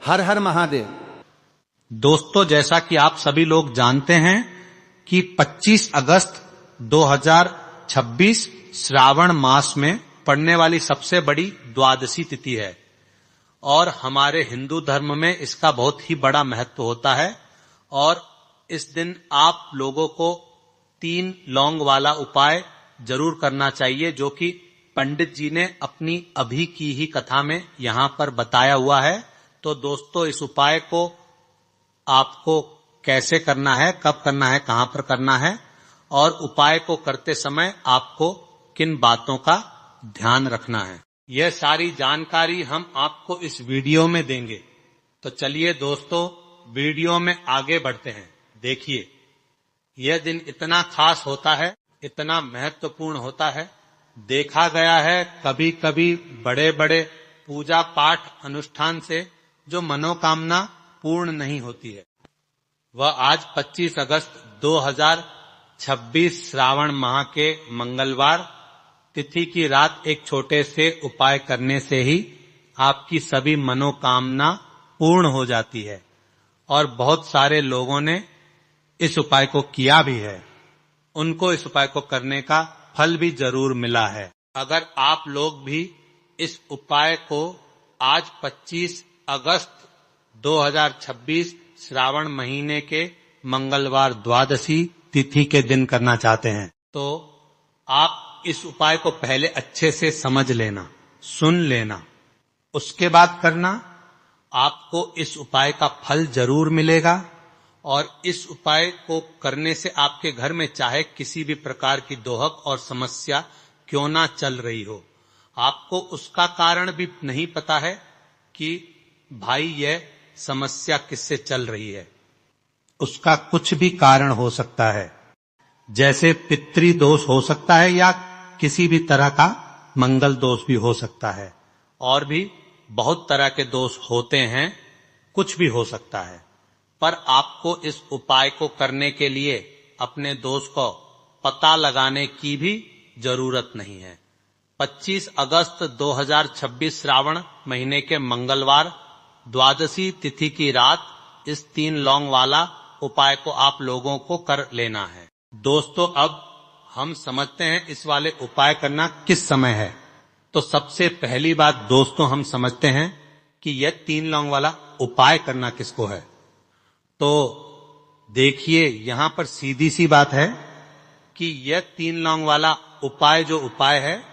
हर हर महादेव। दोस्तों, जैसा कि आप सभी लोग जानते हैं कि 25 अगस्त 2026 श्रावण मास में पड़ने वाली सबसे बड़ी द्वादशी तिथि है और हमारे हिंदू धर्म में इसका बहुत ही बड़ा महत्व होता है। और इस दिन आप लोगों को 3 लौंग वाला उपाय जरूर करना चाहिए, जो कि पंडित जी ने अपनी अभी की ही कथा में यहां पर बताया हुआ है। तो दोस्तों, इस उपाय को आपको कैसे करना है, कब करना है, कहां पर करना है और उपाय को करते समय आपको किन बातों का ध्यान रखना है, यह सारी जानकारी हम आपको इस वीडियो में देंगे। तो चलिए दोस्तों, वीडियो में आगे बढ़ते हैं। देखिए, यह दिन इतना खास होता है, इतना महत्वपूर्ण होता है। देखा गया है कभी कभी बड़े बड़े पूजा पाठ अनुष्ठान से जो मनोकामना पूर्ण नहीं होती है, वह आज 25 अगस्त 2026 श्रावण माह के मंगलवार तिथि की रात एक छोटे से उपाय करने से ही आपकी सभी मनोकामना पूर्ण हो जाती है। और बहुत सारे लोगों ने इस उपाय को किया भी है, उनको इस उपाय को करने का फल भी जरूर मिला है। अगर आप लोग भी इस उपाय को आज 25 अगस्त 2026 श्रावण महीने के मंगलवार द्वादशी तिथि के दिन करना चाहते हैं, तो आप इस उपाय को पहले अच्छे से समझ लेना, सुन लेना, उसके बाद करना। आपको इस उपाय का फल जरूर मिलेगा और इस उपाय को करने से आपके घर में चाहे किसी भी प्रकार की दोहक और समस्या क्यों ना चल रही हो, आपको उसका कारण भी नहीं पता है कि भाई यह समस्या किससे चल रही है, उसका कुछ भी कारण हो सकता है। जैसे पितृ दोष हो सकता है या किसी भी तरह का मंगल दोष भी हो सकता है, और भी बहुत तरह के दोष होते हैं, कुछ भी हो सकता है। पर आपको इस उपाय को करने के लिए अपने दोष को पता लगाने की भी जरूरत नहीं है। 25 अगस्त 2026 श्रावण महीने के मंगलवार द्वादशी तिथि की रात इस 3 लौंग वाला उपाय को आप लोगों को कर लेना है। दोस्तों, अब हम समझते हैं इस वाले उपाय करना किस समय है। तो सबसे पहली बात दोस्तों, हम समझते हैं कि यह 3 लौंग वाला उपाय करना किसको है। तो देखिए, यहां पर सीधी सी बात है कि यह 3 लौंग वाला उपाय जो उपाय है,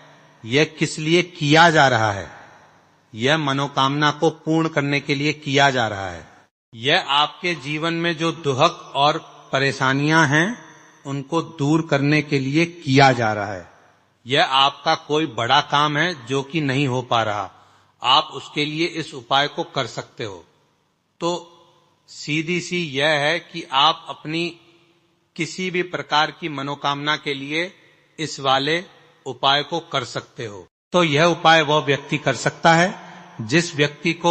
यह किस लिए किया जा रहा है। यह मनोकामना को पूर्ण करने के लिए किया जा रहा है। यह आपके जीवन में जो दुहक और परेशानियां हैं, उनको दूर करने के लिए किया जा रहा है। यह आपका कोई बड़ा काम है जो कि नहीं हो पा रहा, आप उसके लिए इस उपाय को कर सकते हो। तो सीधी सी यह है कि आप अपनी किसी भी प्रकार की मनोकामना के लिए इस वाले उपाय को कर सकते हो। तो यह उपाय वह व्यक्ति कर सकता है जिस व्यक्ति को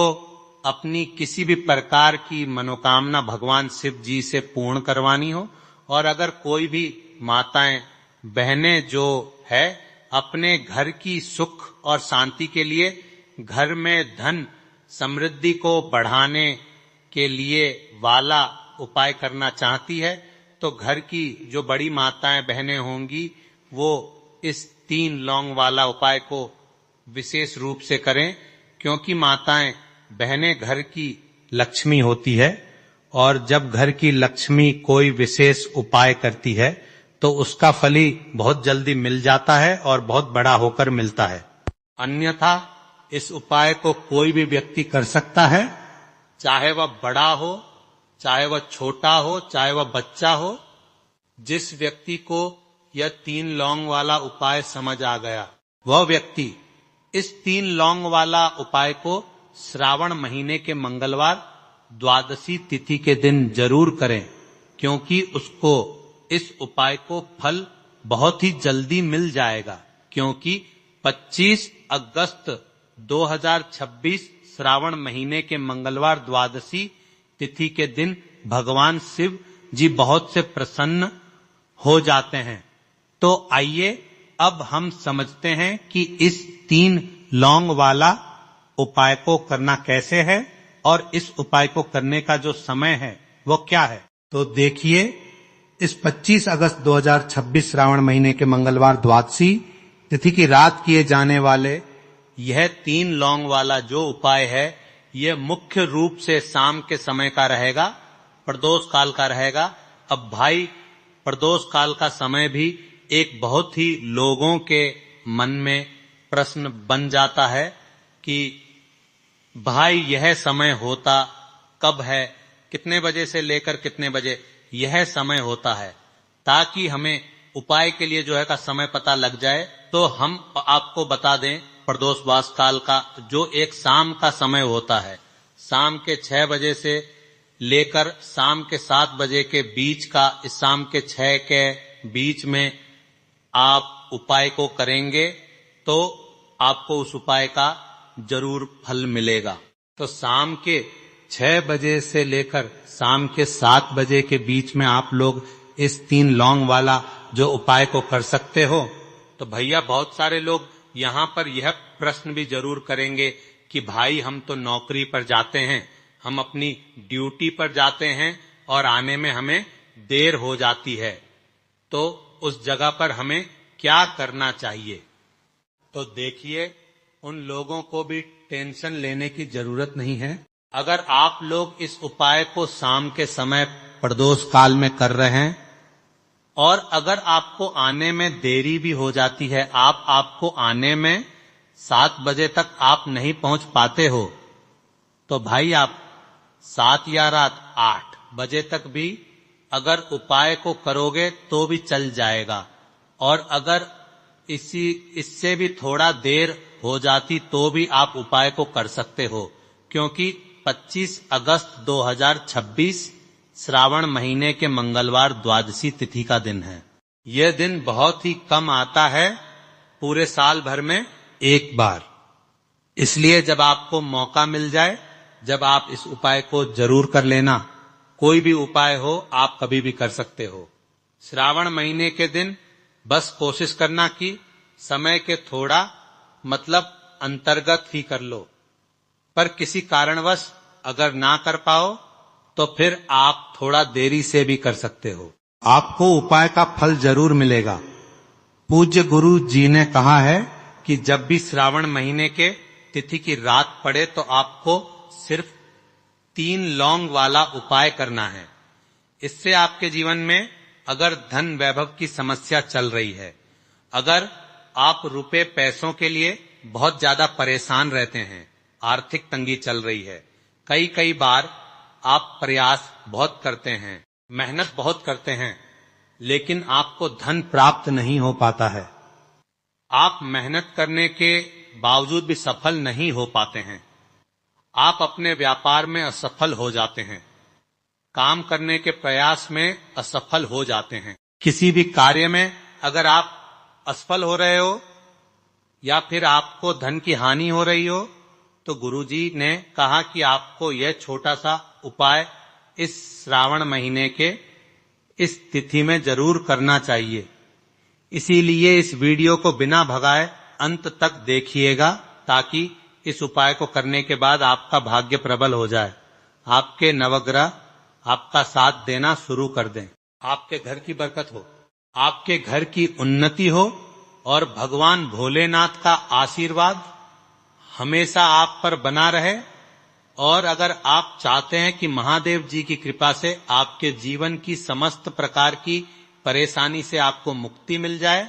अपनी किसी भी प्रकार की मनोकामना भगवान शिव जी से पूर्ण करवानी हो। और अगर कोई भी माताएं बहनें जो है अपने घर की सुख और शांति के लिए, घर में धन समृद्धि को बढ़ाने के लिए वाला उपाय करना चाहती है, तो घर की जो बड़ी माताएं बहनें होंगी वो इस 3 लौंग वाला उपाय को विशेष रूप से करें, क्योंकि माताएं बहनें घर की लक्ष्मी होती है और जब घर की लक्ष्मी कोई विशेष उपाय करती है तो उसका फल ही बहुत जल्दी मिल जाता है और बहुत बड़ा होकर मिलता है। अन्यथा इस उपाय को कोई भी व्यक्ति कर सकता है, चाहे वह बड़ा हो, चाहे वह छोटा हो, चाहे वह बच्चा हो। जिस व्यक्ति को यह 3 लौंग वाला उपाय समझ आ गया, वह व्यक्ति इस 3 लौंग वाला उपाय को श्रावण महीने के मंगलवार द्वादशी तिथि के दिन जरूर करें, क्योंकि उसको इस उपाय को फल बहुत ही जल्दी मिल जाएगा। क्योंकि 25 अगस्त 2026 श्रावण महीने के मंगलवार द्वादशी तिथि के दिन भगवान शिव जी बहुत से प्रसन्न हो जाते हैं। तो आइए अब हम समझते हैं कि इस 3 लौंग वाला उपाय को करना कैसे है और इस उपाय को करने का जो समय है वो क्या है। तो देखिए, इस 25 अगस्त 2026 श्रावण महीने के मंगलवार द्वादशी तिथि की रात किए जाने वाले यह 3 लौंग वाला जो उपाय है, यह मुख्य रूप से शाम के समय का रहेगा, प्रदोष काल का रहेगा। अब भाई, प्रदोष काल का समय भी एक बहुत ही लोगों के मन में प्रश्न बन जाता है कि भाई यह समय होता कब है, कितने बजे से लेकर कितने बजे यह समय होता है। ताकि हमें उपाय के लिए जो है का समय पता लग जाए, तो हम आपको बता दें प्रदोष वास काल का जो एक शाम का समय होता है, शाम के 6 बजे से लेकर शाम के 7 बजे के बीच का, इस शाम के 6 के बीच में आप उपाय को करेंगे तो आपको उस उपाय का जरूर फल मिलेगा। तो शाम के 6 बजे से लेकर शाम के 7 बजे के बीच में आप लोग इस 3 लौंग वाला जो उपाय को कर सकते हो। तो भैया, बहुत सारे लोग यहाँ पर यह प्रश्न भी जरूर करेंगे कि भाई हम तो नौकरी पर जाते हैं, हम अपनी ड्यूटी पर जाते हैं और आने में हमें देर हो जाती है, तो उस जगह पर हमें क्या करना चाहिए। तो देखिए, उन लोगों को भी टेंशन लेने की जरूरत नहीं है। अगर आप लोग इस उपाय को शाम के समय प्रदोष काल में कर रहे हैं और अगर आपको आने में देरी भी हो जाती है, आपको आने में 7 बजे तक आप नहीं पहुंच पाते हो, तो भाई आप 7 या रात 8 बजे तक भी अगर उपाय को करोगे तो भी चल जाएगा। और अगर इससे भी थोड़ा देर हो जाती तो भी आप उपाय को कर सकते हो, क्योंकि 25 अगस्त 2026 श्रावण महीने के मंगलवार द्वादशी तिथि का दिन है। यह दिन बहुत ही कम आता है, पूरे साल भर में एक बार। इसलिए जब आपको मौका मिल जाए, जब आप इस उपाय को जरूर कर लेना। कोई भी उपाय हो आप कभी भी कर सकते हो। श्रावण महीने के दिन बस कोशिश करना कि समय के थोड़ा अंतर्गत ही कर लो, पर किसी कारणवश अगर ना कर पाओ तो फिर आप थोड़ा देरी से भी कर सकते हो। आपको उपाय का फल जरूर मिलेगा। पूज्य गुरु जी ने कहा है कि जब भी श्रावण महीने के तिथि की रात पड़े तो आपको सिर्फ 3 लौंग वाला उपाय करना है। इससे आपके जीवन में अगर धन वैभव की समस्या चल रही है, अगर आप रुपए पैसों के लिए बहुत ज्यादा परेशान रहते हैं, आर्थिक तंगी चल रही है, कई बार आप प्रयास बहुत करते हैं, मेहनत बहुत करते हैं, लेकिन आपको धन प्राप्त नहीं हो पाता है, आप मेहनत करने के बावजूद भी सफल नहीं हो पाते हैं, आप अपने व्यापार में असफल हो जाते हैं, काम करने के प्रयास में असफल हो जाते हैं, किसी भी कार्य में अगर आप असफल हो रहे हो या फिर आपको धन की हानि हो रही हो, तो गुरुजी ने कहा कि आपको यह छोटा सा उपाय इस श्रावण महीने के इस तिथि में जरूर करना चाहिए। इसीलिए इस वीडियो को बिना भगाए अंत तक देखिएगा, ताकि इस उपाय को करने के बाद आपका भाग्य प्रबल हो जाए, आपके नवग्रह आपका साथ देना शुरू कर दें, आपके घर की बरकत हो, आपके घर की उन्नति हो और भगवान भोलेनाथ का आशीर्वाद हमेशा आप पर बना रहे। और अगर आप चाहते हैं कि महादेव जी की कृपा से आपके जीवन की समस्त प्रकार की परेशानी से आपको मुक्ति मिल जाए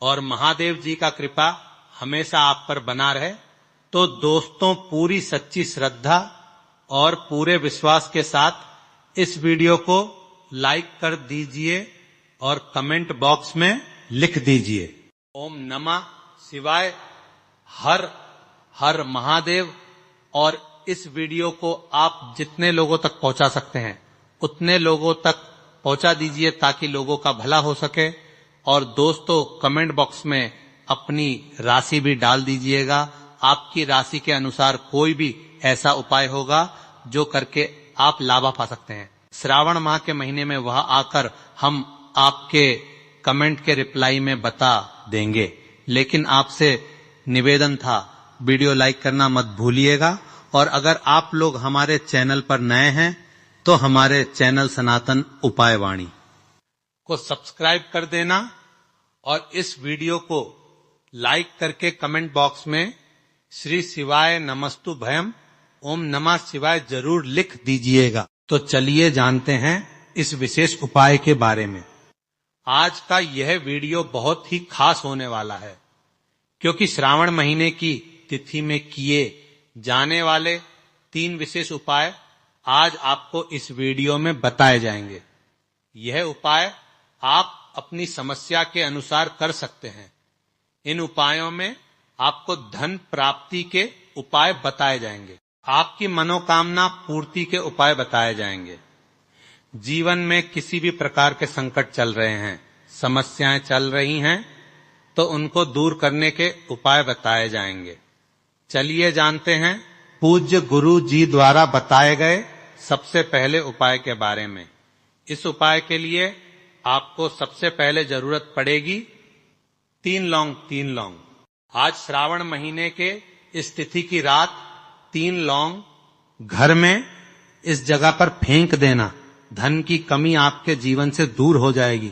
और महादेव जी का कृपा हमेशा आप पर बना रहे, तो दोस्तों पूरी सच्ची श्रद्धा और पूरे विश्वास के साथ इस वीडियो को लाइक कर दीजिए और कमेंट बॉक्स में लिख दीजिए ओम नमः शिवाय, हर हर महादेव। और इस वीडियो को आप जितने लोगों तक पहुंचा सकते हैं उतने लोगों तक पहुंचा दीजिए, ताकि लोगों का भला हो सके। और दोस्तों कमेंट बॉक्स में अपनी राशि भी डाल दीजिएगा, आपकी राशि के अनुसार कोई भी ऐसा उपाय होगा जो करके आप लाभ पा सकते हैं। श्रावण माह के महीने में वह आकर हम आपके कमेंट के रिप्लाई में बता देंगे, लेकिन आपसे निवेदन था वीडियो लाइक करना मत भूलिएगा और अगर आप लोग हमारे चैनल पर नए हैं तो हमारे चैनल सनातन उपाय वाणी को सब्सक्राइब कर देना और इस वीडियो को लाइक करके कमेंट बॉक्स में श्री शिवाय नमस्तु भयम ओम नमः शिवाय जरूर लिख दीजिएगा। तो चलिए जानते हैं इस विशेष उपाय के बारे में। आज का यह वीडियो बहुत ही खास होने वाला है, क्योंकि श्रावण महीने की तिथि में किए जाने वाले 3 विशेष उपाय आज आपको इस वीडियो में बताए जाएंगे। यह उपाय आप अपनी समस्या के अनुसार कर सकते हैं। इन उपायों में आपको धन प्राप्ति के उपाय बताए जाएंगे, आपकी मनोकामना पूर्ति के उपाय बताए जाएंगे। जीवन में किसी भी प्रकार के संकट चल रहे हैं, समस्याएं चल रही हैं, तो उनको दूर करने के उपाय बताए जाएंगे। चलिए जानते हैं पूज्य गुरु जी द्वारा बताए गए सबसे पहले उपाय के बारे में। इस उपाय के लिए आपको सबसे पहले जरूरत पड़ेगी 3 लौंग। आज श्रावण महीने के इस तिथि की रात 3 लौंग घर में इस जगह पर फेंक देना। धन की कमी आपके जीवन से दूर हो जाएगी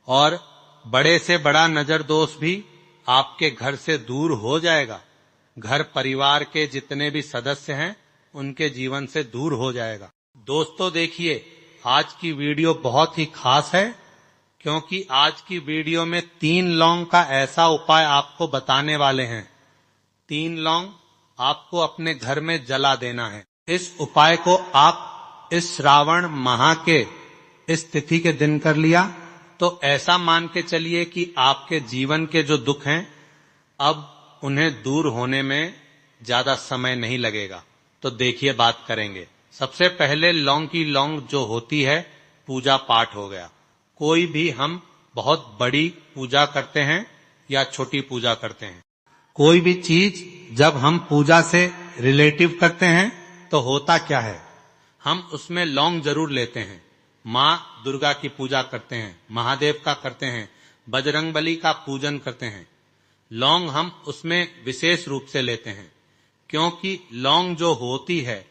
और बड़े से बड़ा नजर दोष भी आपके घर से दूर हो जाएगा। घर परिवार के जितने भी सदस्य हैं उनके जीवन से दूर हो जाएगा। दोस्तों देखिए, आज की वीडियो बहुत ही खास है, क्योंकि आज की वीडियो में 3 लौंग का ऐसा उपाय आपको बताने वाले हैं। 3 लौंग आपको अपने घर में जला देना है। इस उपाय को आप इस श्रावण माह के इस तिथि के दिन कर लिया तो ऐसा मान के चलिए कि आपके जीवन के जो दुख हैं अब उन्हें दूर होने में ज्यादा समय नहीं लगेगा। तो देखिए बात करेंगे। सबसे पहले लौंग की लौंग जो होती है पूजा पाठ हो गया। कोई भी हम बहुत बड़ी पूजा करते हैं या छोटी पूजा करते हैं, कोई भी चीज जब हम पूजा से रिलेटिव करते हैं तो होता क्या है, हम उसमें लौंग जरूर लेते हैं। माँ दुर्गा की पूजा करते हैं, महादेव का करते हैं, बजरंगबली का पूजन करते हैं। लौंग हम उसमें विशेष रूप से लेते हैं, क्योंकि लौंग जो होती है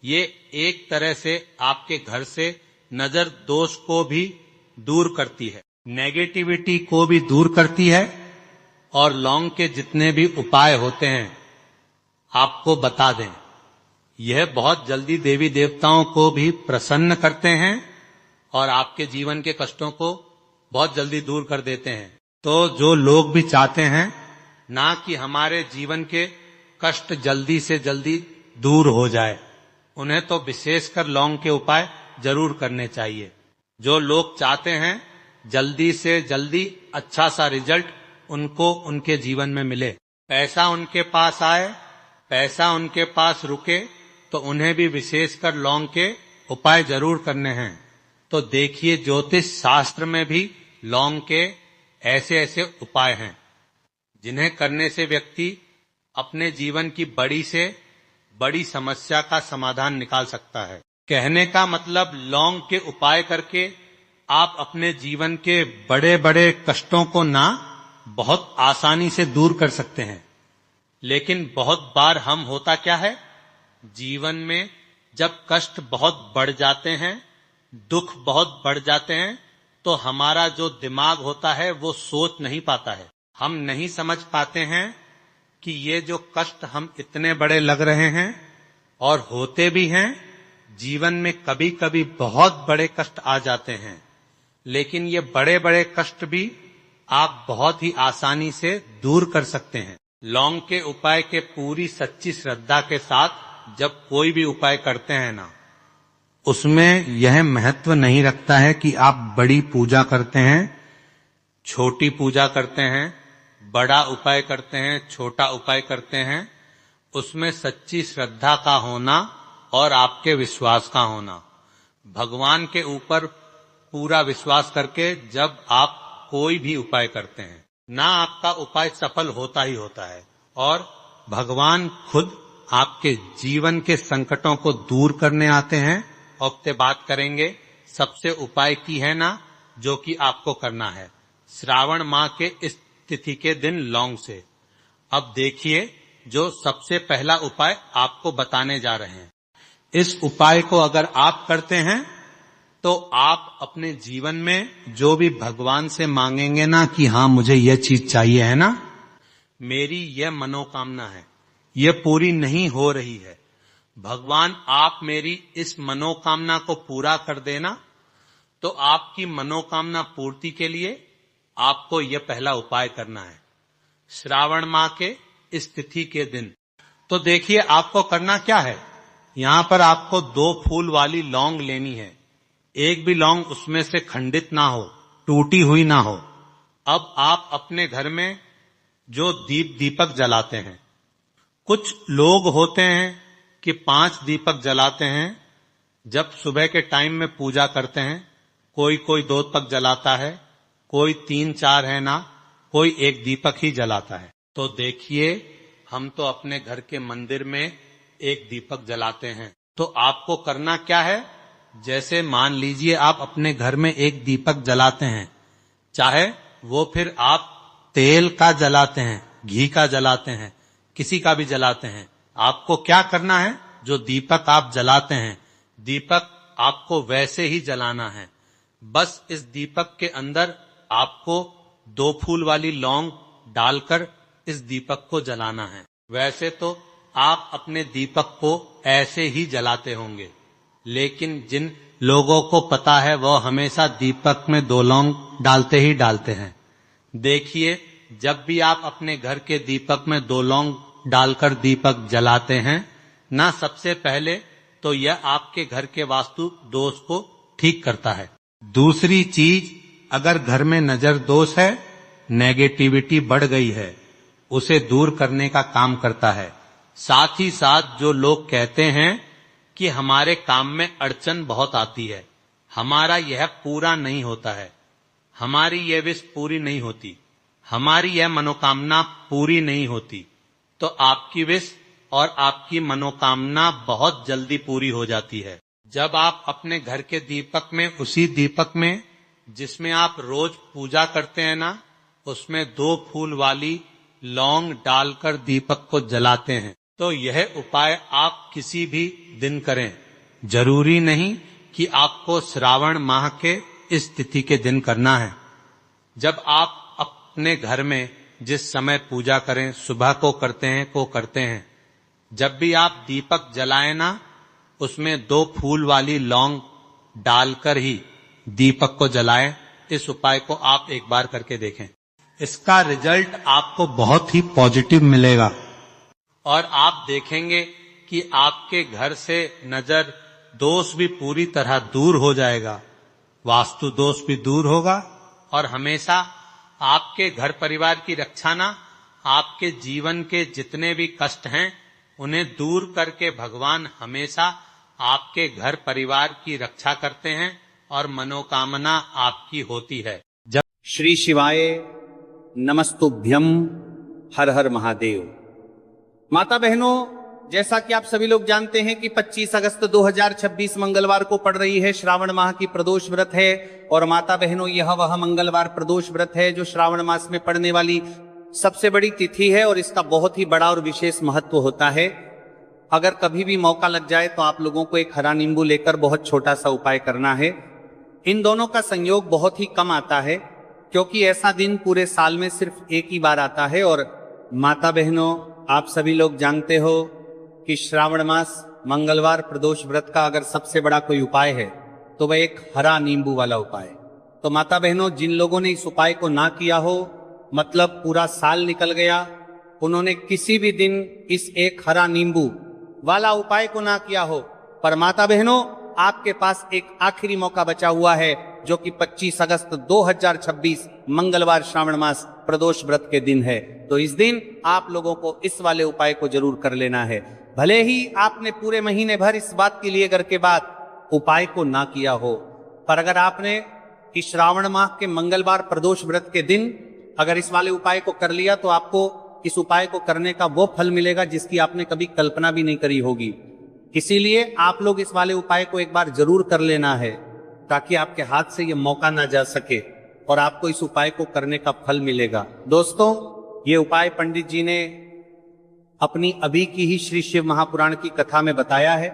ये एक तरह से आपके घर से नजर दोष को भी दूर करती है, नेगेटिविटी को भी दूर करती है। और लौंग के जितने भी उपाय होते हैं आपको बता दें, यह बहुत जल्दी देवी देवताओं को भी प्रसन्न करते हैं और आपके जीवन के कष्टों को बहुत जल्दी दूर कर देते हैं। तो जो लोग भी चाहते हैं ना कि हमारे जीवन के कष्ट जल्दी से जल्दी दूर हो जाए, उन्हें तो विशेषकर लौंग के उपाय जरूर करने चाहिए। जो लोग चाहते हैं जल्दी से जल्दी अच्छा सा रिजल्ट उनको उनके जीवन में मिले, पैसा उनके पास आए, पैसा उनके पास रुके, तो उन्हें भी विशेषकर लौंग के उपाय जरूर करने हैं। तो देखिए, ज्योतिष शास्त्र में भी लौंग के ऐसे ऐसे उपाय हैं जिन्हें करने से व्यक्ति अपने जीवन की बड़ी से बड़ी समस्या का समाधान निकाल सकता है। कहने का मतलब, लौंग के उपाय करके आप अपने जीवन के बड़े बड़े कष्टों को ना बहुत आसानी से दूर कर सकते हैं। लेकिन बहुत बार हम होता क्या है, जीवन में जब कष्ट बहुत बढ़ जाते हैं, दुख बहुत बढ़ जाते हैं, तो हमारा जो दिमाग होता है वो सोच नहीं पाता है। हम नहीं समझ पाते हैं कि ये जो कष्ट हम इतने बड़े लग रहे हैं और होते भी हैं, जीवन में कभी कभी बहुत बड़े कष्ट आ जाते हैं। लेकिन ये बड़े बड़े कष्ट भी आप बहुत ही आसानी से दूर कर सकते हैं। लौंग के उपाय के पूरी सच्ची श्रद्धा के साथ जब कोई भी उपाय करते हैं ना, उसमें यह महत्व नहीं रखता है कि आप बड़ी पूजा करते हैं, छोटी पूजा करते हैं, बड़ा उपाय करते हैं, छोटा उपाय करते हैं। उसमें सच्ची श्रद्धा का होना और आपके विश्वास का होना, भगवान के ऊपर पूरा विश्वास करके जब आप कोई भी उपाय करते हैं ना, आपका उपाय सफल होता ही होता है और भगवान खुद आपके जीवन के संकटों को दूर करने आते हैं। अब बात करेंगे सबसे उपाय की है ना, जो कि आपको करना है श्रावण माह के इस तिथि के दिन लौंग से। अब देखिए जो सबसे पहला उपाय आपको बताने जा रहे हैं। इस उपाय को अगर आप करते हैं तो आप अपने जीवन में जो भी भगवान से मांगेंगे ना कि हाँ मुझे यह चीज चाहिए है ना, मेरी यह मनोकामना है, यह पूरी नहीं हो रही है, भगवान आप मेरी इस मनोकामना को पूरा कर देना, तो आपकी मनोकामना पूर्ति के लिए आपको यह पहला उपाय करना है श्रावण माह के इस तिथि के दिन। तो देखिए आपको करना क्या है, यहां पर आपको 2 फूल वाली लौंग लेनी है। एक भी लौंग उसमें से खंडित ना हो, टूटी हुई ना हो। अब आप अपने घर में जो दीपक जलाते हैं, कुछ लोग होते हैं कि 5 दीपक जलाते हैं जब सुबह के टाइम में पूजा करते हैं, कोई 2 दीपक जलाता है, कोई 3-4 है ना, कोई 1 दीपक ही जलाता है। तो देखिए हम तो अपने घर के मंदिर में 1 दीपक जलाते हैं। तो आपको करना क्या है, जैसे मान लीजिए आप अपने घर में 1 दीपक जलाते हैं, चाहे वो फिर आप तेल का जलाते हैं, घी का जलाते हैं, किसी का भी जलाते हैं, आपको क्या करना है, जो दीपक आप जलाते हैं दीपक आपको वैसे ही जलाना है। बस इस दीपक के अंदर आपको 2 फूल वाली लौंग डालकर इस दीपक को जलाना है। वैसे तो आप अपने दीपक को ऐसे ही जलाते होंगे, लेकिन जिन लोगों को पता है वो हमेशा दीपक में 2 लौंग डालते ही डालते हैं। देखिए जब भी आप अपने घर के दीपक में 2 लौंग डालकर दीपक जलाते हैं ना, सबसे पहले तो यह आपके घर के वास्तु दोष को ठीक करता है। दूसरी चीज, अगर घर में नजर दोष है, नेगेटिविटी बढ़ गई है, उसे दूर करने का काम करता है। साथ ही साथ जो लोग कहते हैं कि हमारे काम में अड़चन बहुत आती है, हमारा यह पूरा नहीं होता है, हमारी यह विश पूरी नहीं होती, हमारी यह मनोकामना पूरी नहीं होती, तो आपकी विश और आपकी मनोकामना बहुत जल्दी पूरी हो जाती है। जब आप अपने घर के दीपक में, उसी दीपक में जिसमें आप रोज पूजा करते हैं ना, उसमें 2 फूल वाली लौंग डालकर दीपक को जलाते हैं, तो यह उपाय आप किसी भी दिन करें। जरूरी नहीं कि आपको श्रावण माह के इस तिथि के दिन करना है। जब आप अपने घर में जिस समय पूजा करें, सुबह को करते हैं, जब भी आप दीपक जलाएं ना, उसमें 2 फूल वाली लौंग डालकर ही दीपक को जलाएं। इस उपाय को आप एक बार करके देखें, इसका रिजल्ट आपको बहुत ही पॉजिटिव मिलेगा और आप देखेंगे कि आपके घर से नजर दोष भी पूरी तरह दूर हो जाएगा, वास्तु दोष भी दूर होगा और हमेशा आपके घर परिवार की रक्षा ना, आपके जीवन के जितने भी कष्ट हैं उन्हें दूर करके भगवान हमेशा आपके घर परिवार की रक्षा करते हैं और मनोकामना आपकी होती है। जब श्री शिवाय नमस्तुभ्यम, हर हर महादेव। माता बहनों, जैसा कि आप सभी लोग जानते हैं कि 25 अगस्त 2026 मंगलवार को पड़ रही है श्रावण माह की प्रदोष व्रत है। और माता बहनों, यह वह मंगलवार प्रदोष व्रत है जो श्रावण मास में पड़ने वाली सबसे बड़ी तिथि है और इसका बहुत ही बड़ा और विशेष महत्व होता है। अगर कभी भी मौका लग जाए तो आप लोगों को एक हरा नींबू लेकर बहुत छोटा सा उपाय करना है। इन दोनों का संयोग बहुत ही कम आता है, क्योंकि ऐसा दिन पूरे साल में सिर्फ एक ही बार आता है। और माता बहनों, आप सभी लोग जानते हो कि श्रावण मास मंगलवार प्रदोष व्रत का अगर सबसे बड़ा कोई उपाय है तो वह एक हरा नींबू वाला उपाय। तो माता बहनों, जिन लोगों ने इस उपाय को ना किया हो, मतलब पूरा साल निकल गया, उन्होंने किसी भी दिन इस एक हरा नींबू वाला उपाय को ना किया हो, पर माता बहनों आपके पास एक आखिरी मौका बचा हुआ है, जो कि 25 अगस्त 2026 मंगलवार श्रावण मास प्रदोष व्रत के दिन है। तो इस दिन आप लोगों को इस वाले उपाय को जरूर कर लेना है। भले ही आपने पूरे महीने भर इस बात के लिए घर के बाद उपाय को ना किया हो, पर अगर आपने इस श्रावण माह के मंगलवार प्रदोष व्रत के दिन अगर इस वाले उपाय को कर लिया तो आपको इस उपाय को करने का वो फल मिलेगा जिसकी आपने कभी कल्पना भी नहीं करी होगी। इसीलिए आप लोग इस वाले उपाय को एक बार जरूर कर लेना है, ताकि आपके हाथ से ये मौका ना जा सके और आपको इस उपाय को करने का फल मिलेगा। दोस्तों, ये उपाय पंडित जी ने अपनी अभी की ही श्री शिव महापुराण की कथा में बताया है,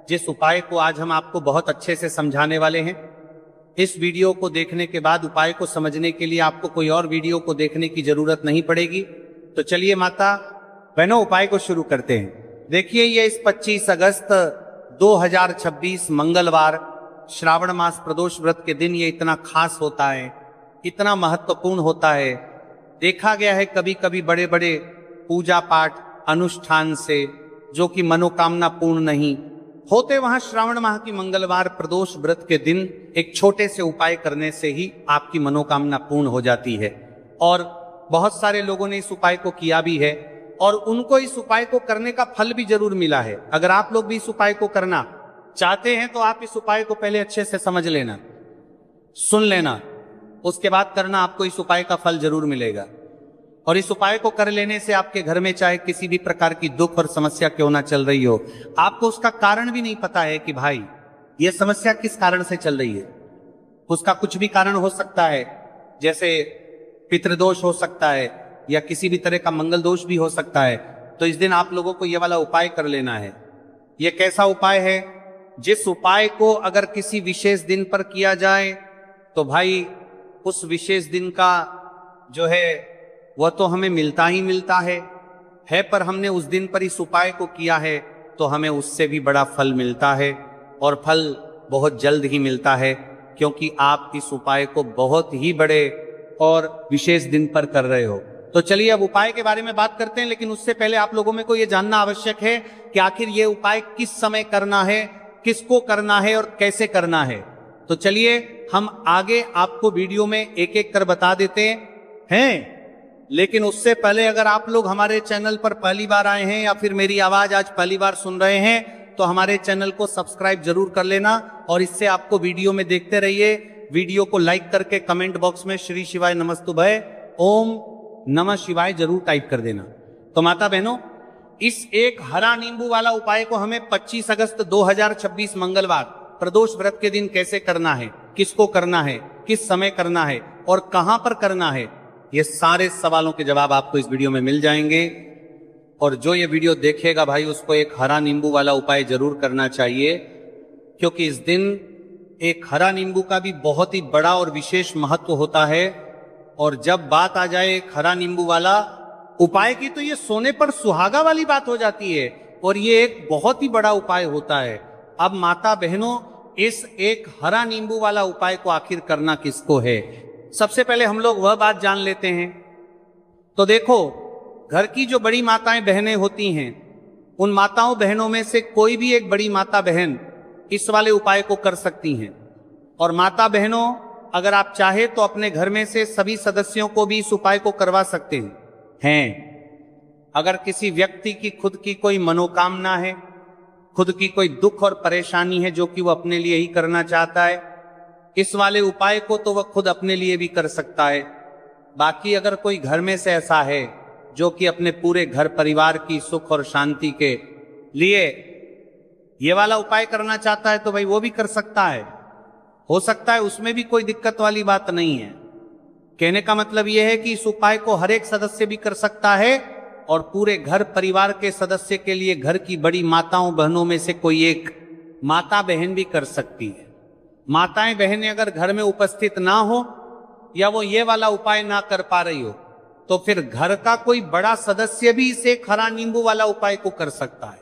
जिस उपाय को आज हम आपको बहुत अच्छे से समझाने वाले हैं। इस वीडियो को देखने के बाद उपाय को समझने के लिए आपको कोई और वीडियो को देखने की जरूरत नहीं पड़ेगी। तो चलिए माता बहनों उपाय को शुरू करते हैं। देखिए, ये इस 25 अगस्त 2026 मंगलवार श्रावण मास प्रदोष व्रत के दिन ये इतना खास होता है, इतना महत्वपूर्ण होता है। देखा गया है कभी कभी बड़े बड़े पूजा पाठ अनुष्ठान से जो कि मनोकामना पूर्ण नहीं होते, वहां श्रावण माह की मंगलवार प्रदोष व्रत के दिन एक छोटे से उपाय करने से ही आपकी मनोकामना पूर्ण हो जाती है। और बहुत सारे लोगों ने इस उपाय को किया भी है और उनको इस उपाय को करने का फल भी जरूर मिला है। अगर आप लोग भी इस उपाय को करना चाहते हैं तो आप इस उपाय को पहले अच्छे से समझ लेना, सुन लेना, उसके बाद करना, आपको इस उपाय का फल जरूर मिलेगा। और इस उपाय को कर लेने से आपके घर में चाहे किसी भी प्रकार की दुख और समस्या क्यों ना चल रही हो, आपको उसका कारण भी नहीं पता है कि भाई यह समस्या किस कारण से चल रही है। उसका कुछ भी कारण हो सकता है, जैसे पितृदोष हो सकता है या किसी भी तरह का मंगल दोष भी हो सकता है। तो इस दिन आप लोगों को यह वाला उपाय कर लेना है। यह कैसा उपाय है? जिस उपाय को अगर किसी विशेष दिन पर किया जाए तो भाई उस विशेष दिन का जो है वह तो हमें मिलता ही मिलता है, पर हमने उस दिन पर इस उपाय को किया है तो हमें उससे भी बड़ा फल मिलता है और फल बहुत जल्द ही मिलता है, क्योंकि आप इस उपाय को बहुत ही बड़े और विशेष दिन पर कर रहे हो। तो चलिए अब उपाय के बारे में बात करते हैं, लेकिन उससे पहले आप लोगों में को यह जानना आवश्यक है कि आखिर ये उपाय किस समय करना है, किसको करना है और कैसे करना है। तो चलिए हम आगे आपको वीडियो में एक एक कर बता देते हैं। लेकिन उससे पहले अगर आप लोग हमारे चैनल पर पहली बार आए हैं या फिर मेरी आवाज आज पहली बार सुन रहे हैं तो हमारे चैनल को सब्सक्राइब जरूर कर लेना और इससे आपको वीडियो में देखते रहिए। वीडियो को लाइक करके कमेंट बॉक्स में श्री शिवाय नमस्तुभय ओम नमः शिवाय जरूर टाइप कर देना। तो माता बहनों, इस एक हरा नींबू वाला उपाय को हमें 25 अगस्त 2026 मंगलवार प्रदोष व्रत के दिन कैसे करना है, किसको करना है, किस समय करना है और कहां पर करना है, ये सारे सवालों के जवाब आपको इस वीडियो में मिल जाएंगे। और जो ये वीडियो देखेगा भाई उसको एक हरा नींबू वाला उपाय जरूर करना चाहिए, क्योंकि इस दिन एक हरा नींबू का भी बहुत ही बड़ा और विशेष महत्व होता है। और जब बात आ जाए एक हरा नींबू वाला उपाय की तो ये सोने पर सुहागा वाली बात हो जाती है और ये एक बहुत ही बड़ा उपाय होता है। अब माता बहनों, इस एक हरा नींबू वाला उपाय को आखिर करना किसको है, सबसे पहले हम लोग वह बात जान लेते हैं। तो देखो, घर की जो बड़ी माताएं बहनें होती हैं, उन माताओं बहनों में से कोई भी एक बड़ी माता बहन इस वाले उपाय को कर सकती हैं। और माता बहनों, अगर आप चाहे तो अपने घर में से सभी सदस्यों को भी इस उपाय को करवा सकते हैं। अगर किसी व्यक्ति की खुद की कोई मनोकामना है, खुद की कोई दुख और परेशानी है जो कि वो अपने लिए ही करना चाहता है, इस वाले उपाय को तो वह खुद अपने लिए भी कर सकता है। बाकी अगर कोई घर में से ऐसा है जो कि अपने पूरे घर परिवार की सुख और शांति के लिए ये वाला उपाय करना चाहता है तो भाई वो भी कर सकता है, हो सकता है, उसमें भी कोई दिक्कत वाली बात नहीं है। कहने का मतलब यह है कि इस उपाय को हर एक सदस्य भी कर सकता है और पूरे घर परिवार के सदस्य के लिए घर की बड़ी माताओं बहनों में से कोई एक माता बहन भी कर सकती है। माताएं बहनें अगर घर में उपस्थित ना हो या वो ये वाला उपाय ना कर पा रही हो तो फिर घर का कोई बड़ा सदस्य भी इसे हरा नींबू वाला उपाय को कर सकता है,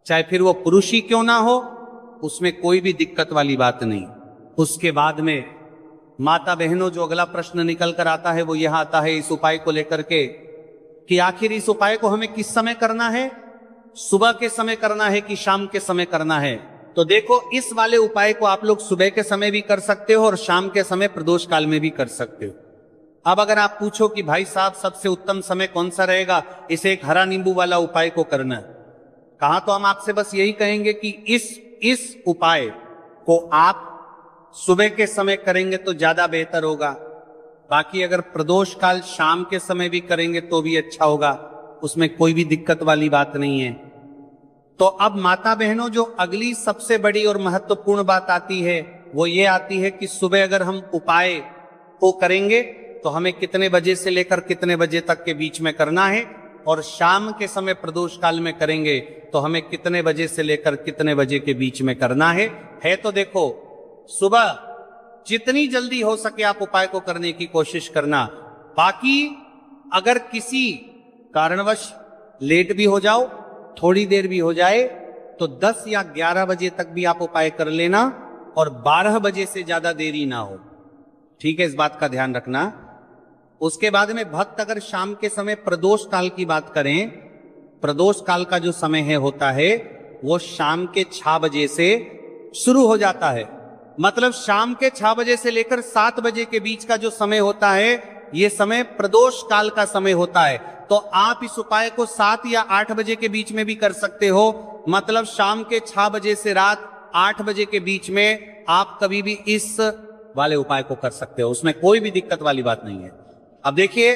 चाहे फिर वो पुरुष ही क्यों ना हो, उसमें कोई भी दिक्कत वाली बात नहीं। उसके बाद में माता बहनों, जो अगला प्रश्न निकल कर आता है वो यह आता है इस उपाय को लेकर के कि आखिर इस उपाय को हमें किस समय करना है, सुबह के समय करना है कि शाम के समय करना है। तो देखो, इस वाले उपाय को आप लोग सुबह के समय भी कर सकते हो और शाम के समय प्रदोष काल में भी कर सकते हो। अब अगर आप पूछो कि भाई साहब सबसे उत्तम समय कौन सा रहेगा इसे एक हरा नींबू वाला उपाय को करना, कहा तो हम आपसे बस यही कहेंगे कि इस उपाय को आप सुबह के समय करेंगे तो ज्यादा बेहतर होगा। बाकी अगर प्रदोष काल शाम के समय भी करेंगे तो भी अच्छा होगा, उसमें कोई भी दिक्कत वाली बात नहीं है। तो अब माता बहनों, जो अगली सबसे बड़ी और महत्वपूर्ण बात आती है वो ये आती है कि सुबह अगर हम उपाय को करेंगे तो हमें कितने बजे से लेकर कितने बजे तक के बीच में करना है। और शाम के समय प्रदोष काल में करेंगे तो हमें कितने बजे से लेकर कितने बजे के बीच में करना है तो देखो, सुबह जितनी जल्दी हो सके आप उपाय को करने की कोशिश करना। बाकी अगर किसी कारणवश लेट भी हो जाओ, थोड़ी देर भी हो जाए, तो 10 या 11 बजे तक भी आप उपाय कर लेना और 12 बजे से ज्यादा देरी ना हो। ठीक है, इस बात का ध्यान रखना। उसके बाद में भक्त अगर शाम के समय प्रदोष काल की बात करें, प्रदोष काल का जो समय होता है वो शाम के 6 बजे से शुरू हो जाता है। मतलब शाम के 6 बजे से लेकर 7 बजे के बीच का जो समय होता है, ये समय प्रदोष काल का समय होता है। तो आप इस उपाय को 7 या 8 बजे के बीच में भी कर सकते हो। मतलब शाम के 6 बजे से रात 8 बजे के बीच में आप कभी भी इस वाले उपाय को कर सकते हो, उसमें कोई भी दिक्कत वाली बात नहीं है। अब देखिए,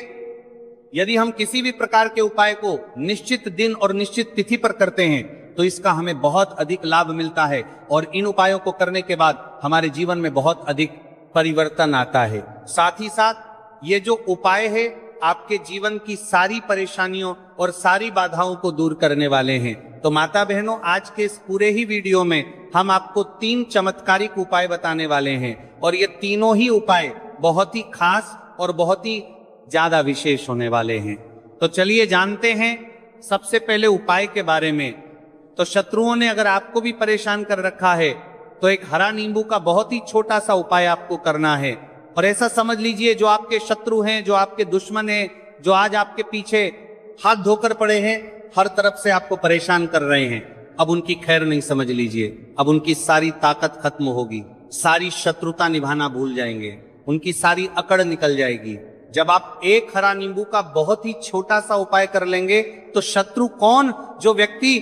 यदि हम किसी भी प्रकार के उपाय को निश्चित दिन और निश्चित तिथि पर करते हैं तो इसका हमें बहुत अधिक लाभ मिलता है और इन उपायों को करने के बाद हमारे जीवन में बहुत अधिक परिवर्तन आता है। साथ ही साथ ये जो उपाय है आपके जीवन की सारी परेशानियों और सारी बाधाओं को दूर करने वाले हैं। तो माता बहनों, आज के इस पूरे ही वीडियो में हम आपको 3 चमत्कारिक उपाय बताने वाले हैं और ये तीनों ही उपाय बहुत ही खास और बहुत ही ज्यादा विशेष होने वाले हैं। तो चलिए जानते हैं सबसे पहले उपाय के बारे में। तो शत्रुओं ने अगर आपको भी परेशान कर रखा है तो एक हरा नींबू का बहुत ही छोटा सा उपाय आपको करना है। और ऐसा समझ लीजिए, जो आपके शत्रु हैं, जो आपके दुश्मन हैं, जो आज आपके पीछे हाथ धोकर पड़े हैं, हर तरफ से आपको परेशान कर रहे हैं, अब उनकी खैर नहीं समझ लीजिए। अब उनकी सारी ताकत खत्म होगी, सारी शत्रुता निभाना भूल जाएंगे, उनकी सारी अकड़ निकल जाएगी। जब आप एक हरा नींबू का बहुत ही छोटा सा उपाय कर लेंगे तो शत्रु कौन, जो व्यक्ति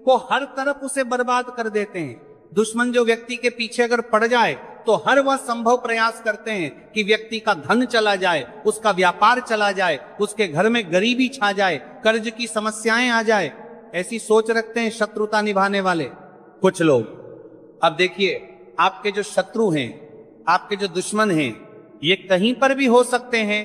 को हर तरफ उसे बर्बाद कर देते हैं, दुश्मन जो व्यक्ति के पीछे अगर पड़ जाए तो हर वह संभव प्रयास करते हैं कि व्यक्ति का धन चला जाए, उसका व्यापार चला जाए, उसके घर में गरीबी छा जाए, कर्ज की समस्याएं आ जाए, ऐसी सोच रखते हैं शत्रुता निभाने वाले कुछ लोग। अब देखिए, आपके जो शत्रु हैं, आपके जो दुश्मन हैं, ये कहीं पर भी हो सकते हैं,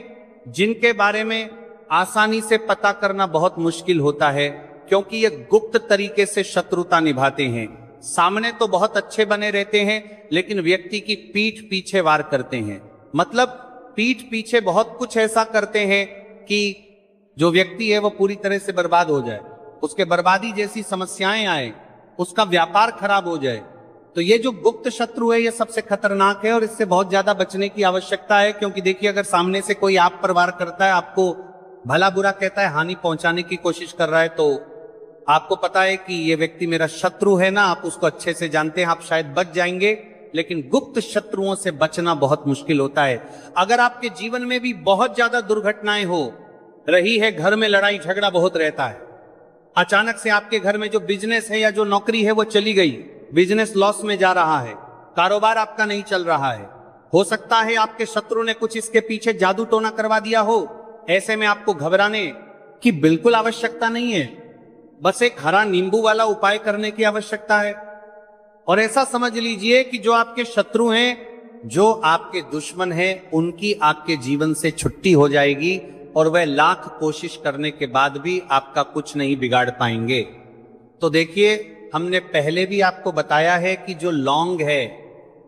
जिनके बारे में आसानी से पता करना बहुत मुश्किल होता है, क्योंकि ये गुप्त तरीके से शत्रुता निभाते हैं। सामने तो बहुत अच्छे बने रहते हैं, लेकिन व्यक्ति की पीठ पीछे वार करते हैं। मतलब पीठ पीछे बहुत कुछ ऐसा करते हैं कि जो व्यक्ति है वो पूरी तरह से बर्बाद हो जाए, उसके बर्बादी जैसी समस्याएं आए, उसका व्यापार खराब हो जाए। तो ये जो गुप्त शत्रु है ये सबसे खतरनाक है और इससे बहुत ज्यादा बचने की आवश्यकता है। क्योंकि देखिए, अगर सामने से कोई आप पर वार करता है, आपको भला बुरा कहता है, हानि पहुंचाने की कोशिश कर रहा है, तो आपको पता है कि ये व्यक्ति मेरा शत्रु है ना, आप उसको अच्छे से जानते हैं, आप शायद बच जाएंगे। लेकिन गुप्त शत्रुओं से बचना बहुत मुश्किल होता है। अगर आपके जीवन में भी बहुत ज्यादा दुर्घटनाएं हो रही है, घर में लड़ाई झगड़ा बहुत रहता है, अचानक से आपके घर में जो बिजनेस है या जो नौकरी है वो चली गई, बिजनेस लॉस में जा रहा है, कारोबार आपका नहीं चल रहा है, हो सकता है आपके शत्रु ने कुछ इसके पीछे जादू टोना करवा दिया हो। ऐसे में आपको घबराने की बिल्कुल आवश्यकता नहीं है, बस एक हरा नींबू वाला उपाय करने की आवश्यकता है। और ऐसा समझ लीजिए कि जो आपके शत्रु हैं, जो आपके दुश्मन हैं, उनकी आपके जीवन से छुट्टी हो जाएगी और वह लाख कोशिश करने के बाद भी आपका कुछ नहीं बिगाड़ पाएंगे। तो देखिए, हमने पहले भी आपको बताया है कि जो लौंग है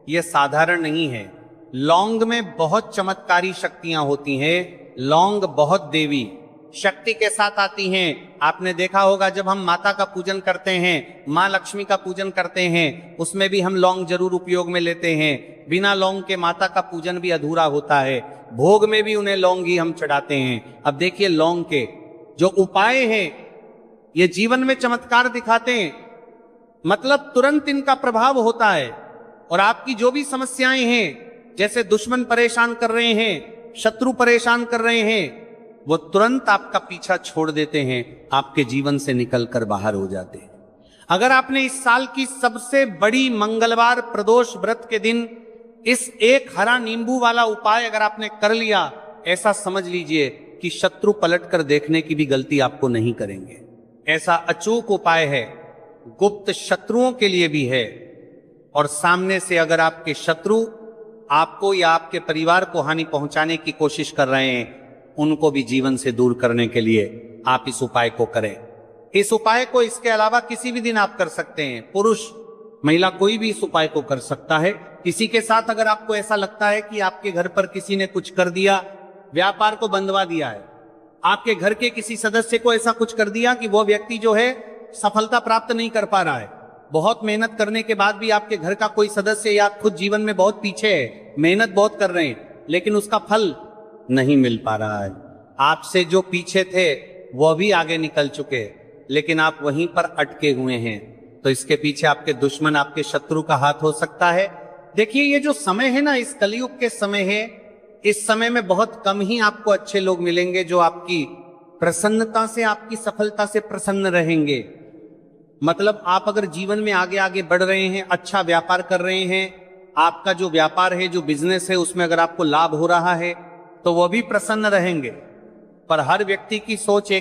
यह साधारण नहीं है। लौंग में बहुत चमत्कारी शक्तियां होती हैं। लौंग बहुत देवी शक्ति के साथ आती हैं। आपने देखा होगा, जब हम माता का पूजन करते हैं, माँ लक्ष्मी का पूजन करते हैं, उसमें भी हम लौंग जरूर उपयोग में लेते हैं। बिना लौंग के माता का पूजन भी अधूरा होता है। भोग में भी उन्हें लौंग ही हम चढ़ाते हैं। अब देखिए, लौंग के जो उपाय हैं ये जीवन में चमत्कार दिखाते हैं। मतलब तुरंत इनका प्रभाव होता है और आपकी जो भी समस्याएं हैं, जैसे दुश्मन परेशान कर रहे हैं, शत्रु परेशान कर रहे हैं, वो तुरंत आपका पीछा छोड़ देते हैं, आपके जीवन से निकलकर बाहर हो जाते हैं। अगर आपने इस साल की सबसे बड़ी मंगलवार प्रदोष व्रत के दिन इस एक हरा नींबू वाला उपाय अगर आपने कर लिया, ऐसा समझ लीजिए कि शत्रु पलटकर देखने की भी गलती आपको नहीं करेंगे। ऐसा अचूक उपाय है, गुप्त शत्रुओं के लिए भी है। और सामने से अगर आपके शत्रु आपको या आपके परिवार को हानि पहुंचाने की कोशिश कर रहे हैं, उनको भी जीवन से दूर करने के लिए आप इस उपाय को करें। इस उपाय को इसके अलावा किसी भी दिन आप कर सकते हैं। पुरुष महिला कोई भी इस उपाय को कर सकता है। किसी के साथ अगर आपको ऐसा लगता है कि आपके घर पर किसी ने कुछ कर दिया, व्यापार को बंदवा दिया है, आपके घर के किसी सदस्य को ऐसा कुछ कर दिया कि वो व्यक्ति जो है सफलता प्राप्त नहीं कर पा रहा है, बहुत मेहनत करने के बाद भी आपके घर का कोई सदस्य या खुद जीवन में बहुत पीछे है, मेहनत बहुत कर रहे हैं लेकिन उसका फल नहीं मिल पा रहा है, आपसे जो पीछे थे वो भी आगे निकल चुके लेकिन आप वहीं पर अटके हुए हैं, तो इसके पीछे आपके दुश्मन, आपके शत्रु का हाथ हो सकता है। देखिए ये जो समय है ना, इस कलयुग के समय है, इस समय में बहुत कम ही आपको अच्छे लोग मिलेंगे जो आपकी प्रसन्नता से, आपकी सफलता से प्रसन्न रहेंगे। मतलब आप अगर जीवन में आगे आगे बढ़ रहे हैं, अच्छा व्यापार कर रहे हैं, आपका जो व्यापार है, जो बिजनेस है, उसमें अगर आपको लाभ हो रहा है तो वो भी प्रसन्न रहेंगे। पर हर व्यक्ति की सोच एक